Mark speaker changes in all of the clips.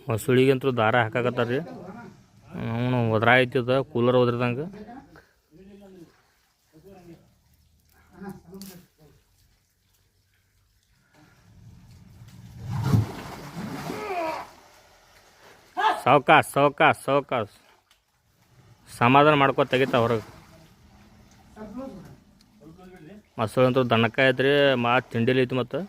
Speaker 1: ಮಸುಳಿಗಂತೂ ದಾರ ಹಾಕಾಕತ್ತಾರ ರೀ. ಅವನು ಒದ್ರ ಐತಿದ ಕೂಲರ್ ಒದ್ರದಂಗೆ. ಸಾವ್ಕಾಸ್ ಸಾವ್ಕಾಸ್ ಸಾವ್ಕಾಸ್ ಸಮಾಧಾನ ಮಾಡ್ಕೊ ತೆಗಿತಾ ಹೊರಗೆ. ಮಸುಳಂತೂ ದಣ್ಣಕ್ಕ ಐತ್ರಿ. ತಿಂಡಿಲಿ ಐತಿ. ಮತ್ತು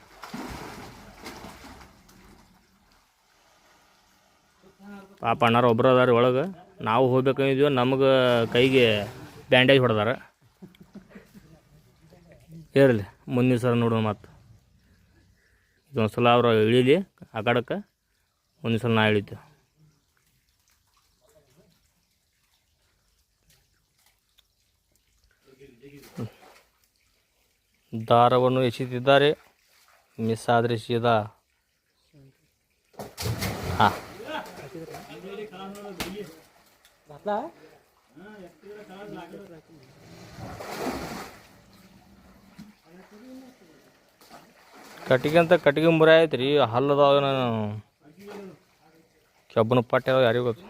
Speaker 1: ಪಾಪ ಅಣ್ಣಾರು ಒಬ್ಬರು ಅದಾರ ಒಳಗೆ. ನಾವು ಹೋಗ್ಬೇಕಂದಿದ್ವಿ, ನಮಗೆ ಕೈಗೆ ಬ್ಯಾಂಡೇಜ್ ಹೊಡೆದಾರ. ಇರಲಿ ಮುಂದಿನ ಸಲ ನೋಡೋಣ. ಮತ್ತು ಇದೊಂದು ಸಲ ಅವ್ರು ಇಳೀಲಿ ಆ ಕಡಕ್ಕೆ, ಮುಂದಿನ ಸಲ ನಾ ಇಳಿತೇವೆ. ದಾರವನ್ನು ಎಸೆಯುತ್ತಿದ್ದಾರೆ. ಮಿಸ್ ಆದರೆ ಸೀದಾ ಹಾಂ ಕಟ್ಟಿಗೆ ಅಂತ ಕಟ್ಟಿಗೆ ಮುರಿ ಆಯ್ತು ರೀ. ಹಲ್ಲದಾವ ಕೆಬ್ಬನ ಪಟ್ಟೆ ಯಾರಿಗೂ ಗೊತ್ತು.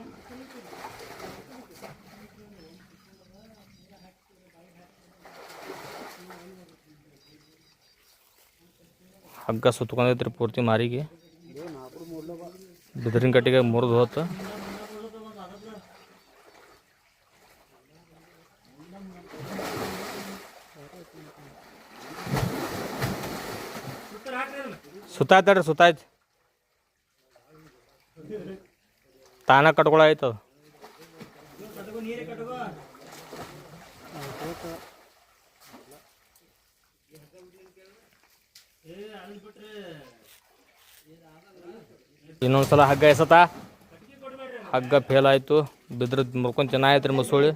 Speaker 1: ಹಗ್ಗ ಸುತ್ಕೊಂಡೈತ್ರಿ ಪೂರ್ತಿ ಮಾರಿಗೆ. ಬಿದಿರಿನ ಕಟ್ಟಿಗೆ ಮುರಿದು ಹೋತು. ಸುತ್ತಾಯ್ತಡ್ರಿ ಸುತ್ತಾಯ್ತು. ತಾನ ಕಟ್ಕೊಳಾಯ್ತದ. ಇನ್ನೊಂದ್ಸಲ ಹಗ್ಗ ಎಸತ. ಹಗ್ಗ ಫೇಲ್ ಆಯ್ತು. ಬಿದ್ರ ಮುರ್ಕೊಂಡು ಚೆನ್ನಾಗೈತ್ರಿ ಮಸೂಳಿ.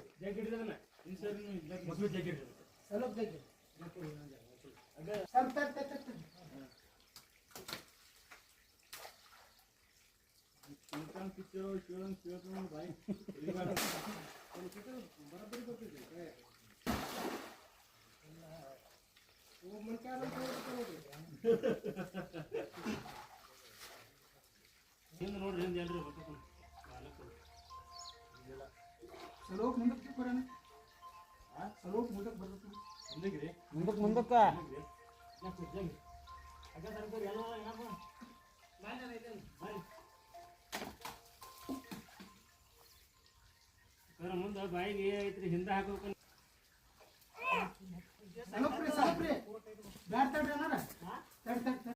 Speaker 1: ಮುಂದಕ್ಕೆ ಮುಂದೆ ಬಾಯಿಗೆ ಐತ್ರಿ. ಹಿಂದೆ ಹಾಕೋಕೆ